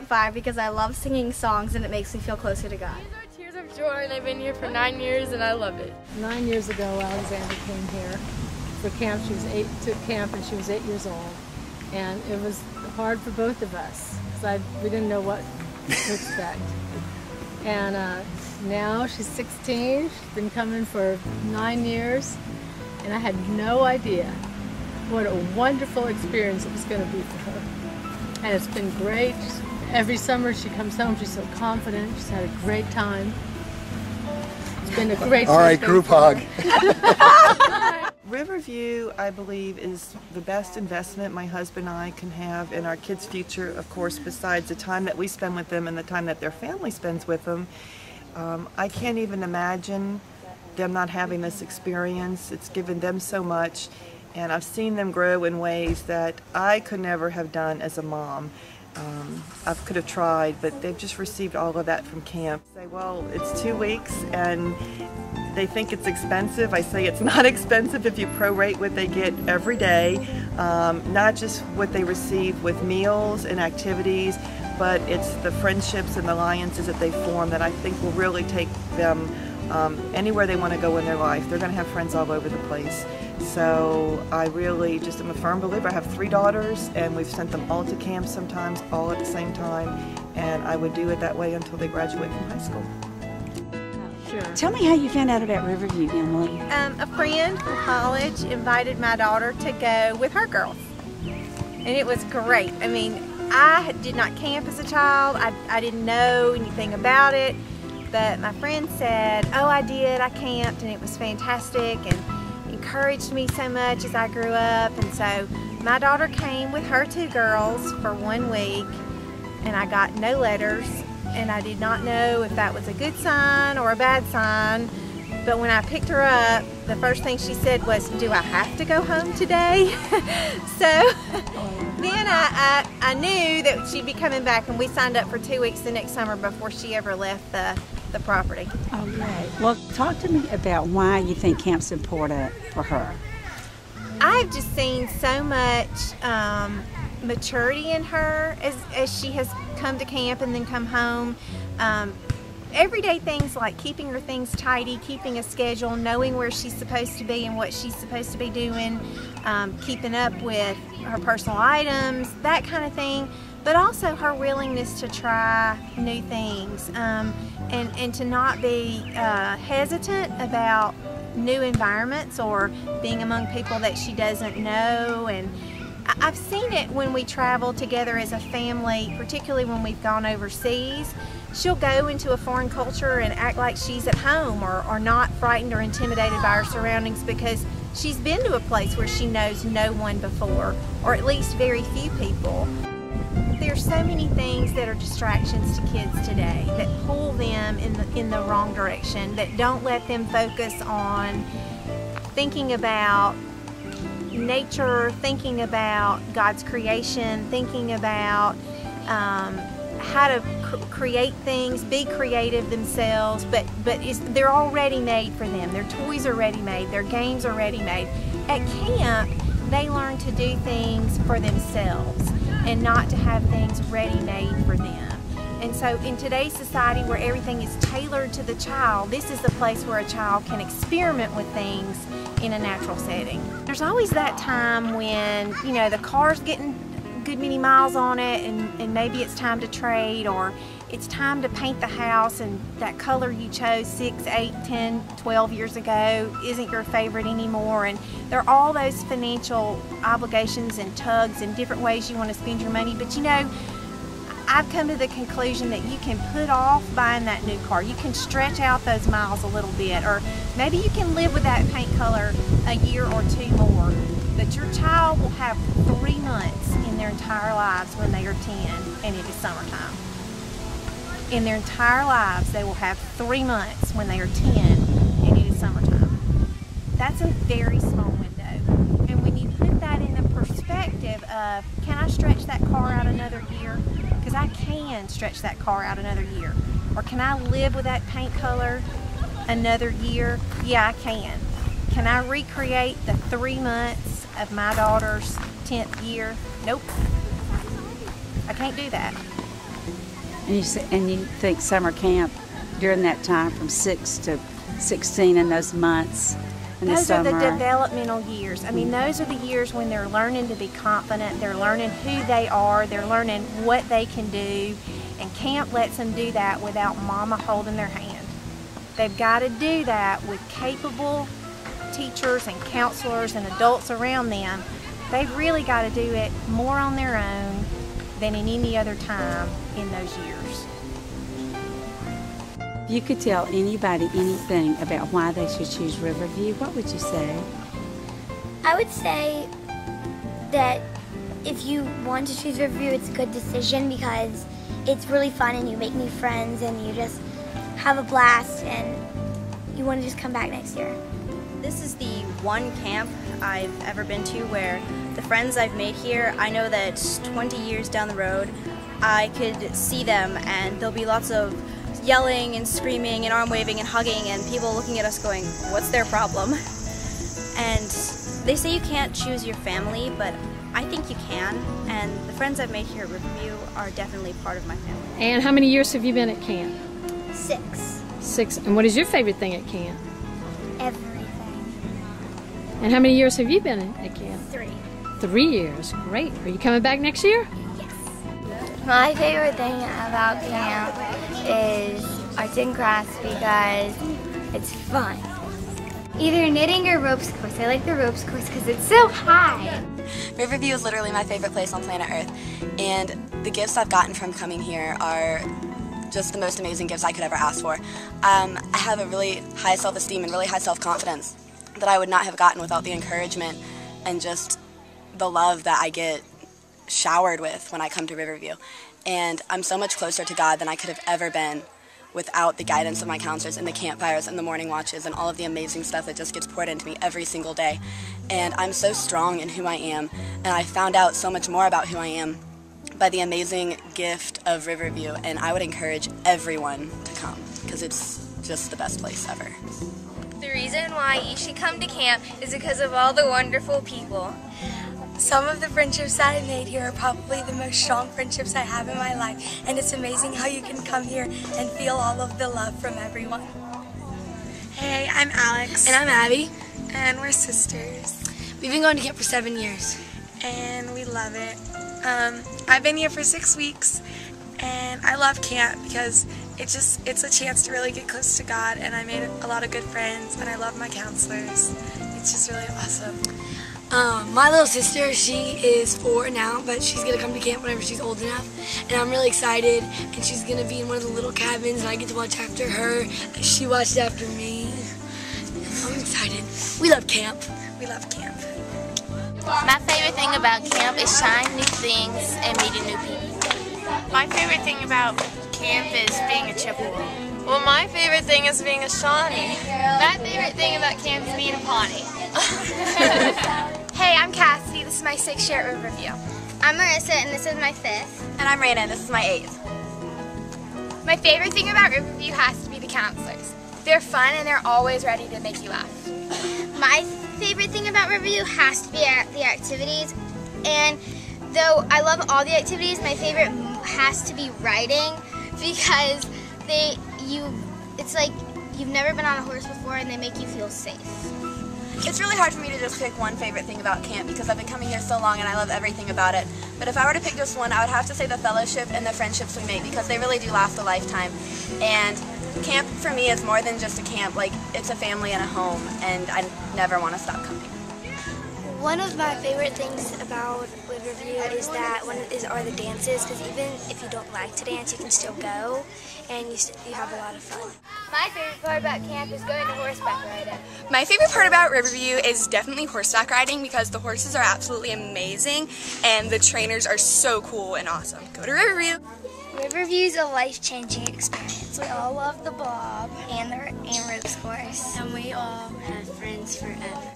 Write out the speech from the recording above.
5 because I love singing songs and it makes me feel closer to God. These are Tears of Joy, and I've been here for 9 years and I love it. 9 years ago, Alexandra came here for camp. Took camp and she was 8 years old. And it was hard for both of us because we didn't know what to expect. And now she's 16. She's been coming for 9 years. And I had no idea what a wonderful experience it was going to be for her. And it's been great. Every summer she comes home, she's so confident. She's had a great time. It's been a great time. All right, group hug. Riverview, I believe, is the best investment my husband and I can have in our kids' future, of course, besides the time that we spend with them and the time that their family spends with them. I can't even imagine them not having this experience. It's given them so much, and I've seen them grow in ways that I could never have done as a mom. I could have tried, but they've just received all of that from camp. Say, well, it's 2 weeks and they think it's expensive. I say it's not expensive if you prorate what they get every day, not just what they receive with meals and activities, but it's the friendships and the alliances that they form that I think will really take them anywhere they want to go in their life. They're going to have friends all over the place. So I really just am a firm believer. I have 3 daughters and we've sent them all to camp sometimes, all at the same time, and I would do it that way until they graduate from high school. Sure. Tell me how you found out about Riverview, Emily. A friend from college invited my daughter to go with her girls, and it was great. I mean, I did not camp as a child. I didn't know anything about it, but my friend said, oh, I did, I camped, and it was fantastic, and encouraged me so much as I grew up. And so my daughter came with her 2 girls for 1 week, and I got no letters, and I did not know if that was a good sign or a bad sign. But when I picked her up, the first thing she said was, do I have to go home today? So then I knew that she'd be coming back, and we signed up for 2 weeks the next summer before she ever left the property. Oh, great. Well, talk to me about why you think camp's important for her. I've just seen so much maturity in her as she has come to camp and then come home. Everyday things like keeping her things tidy, keeping a schedule, knowing where she's supposed to be and what she's supposed to be doing, keeping up with her personal items, that kind of thing. But also her willingness to try new things and to not be hesitant about new environments or being among people that she doesn't know. And I've seen it when we travel together as a family, particularly when we've gone overseas. She'll go into a foreign culture and act like she's at home or not frightened or intimidated by her surroundings because she's been to a place where she knows no one before, or at least very few people. There's so many things that are distractions to kids today that pull them in the wrong direction, that don't let them focus on thinking about nature, thinking about God's creation, thinking about how to create things, be creative themselves, but they're all ready made for them. Their toys are ready made, their games are ready made. At camp, they learn to do things for themselves and not to have things ready made for them. And so in today's society where everything is tailored to the child, this is the place where a child can experiment with things in a natural setting. There's always that time when, you know, the car's getting a good many miles on it and maybe it's time to trade, or it's time to paint the house and that color you chose 6, 8, 10, 12 years ago isn't your favorite anymore. And there are all those financial obligations and tugs and different ways you want to spend your money. But you know, I've come to the conclusion that you can put off buying that new car. You can stretch out those miles a little bit, or maybe you can live with that paint color a year or 2 more. But your child will have 3 months in their entire lives when they are 10 and it is summertime. In their entire lives, they will have 3 months when they are 10 and it is summertime. That's a very small window. And when you put that in the perspective of, can I stretch that car out another year? Because I can stretch that car out another year. Or can I live with that paint color another year? Yeah, I can. Can I recreate the 3 months of my daughter's 10th year? Nope. I can't do that. And you think summer camp during that time from 6 to 16 in those months in the Those summer. are the developmental years. I mean, those are the years when they're learning to be confident, they're learning who they are, they're learning what they can do, and camp lets them do that without mama holding their hand. They've got to do that with capable teachers and counselors and adults around them. They've really got to do it more on their own than in any other time in those years. If you could tell anybody anything about why they should choose Riverview, what would you say? I would say that if you want to choose Riverview, it's a good decision because it's really fun and you make new friends and you just have a blast and you want to just come back next year. This is the one camp I've ever been to where the friends I've made here, I know that 20 years down the road, I could see them and there'll be lots of yelling and screaming and arm waving and hugging and people looking at us going, what's their problem? And they say you can't choose your family, but I think you can, and the friends I've made here at Riverview are definitely part of my family. And how many years have you been at camp? 6. 6. And what is your favorite thing at camp? Everything. And how many years have you been at camp? 3. 3 years. Great. Are you coming back next year? Yes. My favorite thing about camp is arts and crafts because it's fun. Either knitting or ropes course. I like the ropes course because it's so high. Riverview is literally my favorite place on planet Earth, and the gifts I've gotten from coming here are just the most amazing gifts I could ever ask for. I have a really high self-esteem and really high self-confidence that I would not have gotten without the encouragement and just the love that I get showered with when I come to Riverview. And I'm so much closer to God than I could have ever been without the guidance of my counselors and the campfires and the morning watches and all of the amazing stuff that just gets poured into me every single day. And I'm so strong in who I am, and I found out so much more about who I am by the amazing gift of Riverview, and I would encourage everyone to come because it's just the best place ever. The reason why you should come to camp is because of all the wonderful people. Some of the friendships that I made here are probably the most strong friendships I have in my life, and it's amazing how you can come here and feel all of the love from everyone. Hey, I'm Alex. And I'm Abby. And we're sisters. We've been going to camp for 7 years. And we love it. I've been here for 6 weeks, and I love camp because it's a chance to really get close to God, and I made a lot of good friends, and I love my counselors. It's just really awesome. My little sister, she is 4 now, but she's going to come to camp whenever she's old enough. And I'm really excited, and she's going to be in one of the little cabins, and I get to watch after her. She watched after me. I'm excited. We love camp. We love camp. My favorite thing about camp is trying new things and meeting new people. My favorite thing about camp is being a Chippewa. Well, my favorite thing is being a Shawnee. My favorite thing about camp is being a Pawnee. Hey, I'm Cassidy. This is my 6th year at Riverview. I'm Marissa, and this is my 5th. And I'm Raina, and this is my 8th. My favorite thing about Riverview has to be the counselors. They're fun and they're always ready to make you laugh. My favorite thing about Riverview has to be the activities. And though I love all the activities, my favorite has to be riding because it's like you've never been on a horse before and they make you feel safe. It's really hard for me to just pick one favorite thing about camp because I've been coming here so long and I love everything about it. But if I were to pick just one, I would have to say the fellowship and the friendships we make because they really do last a lifetime. And camp for me is more than just a camp, like it's a family and a home, and I never want to stop coming. One of my favorite things about Riverview is are the dances, because even if you don't like to dance, you can still go, and you have a lot of fun. My favorite part about camp is going to horseback riding. My favorite part about Riverview is definitely horseback riding because the horses are absolutely amazing and the trainers are so cool and awesome. Go to Riverview! Riverview's a life-changing experience. We all love the bob and ropes course. And we all have friends forever.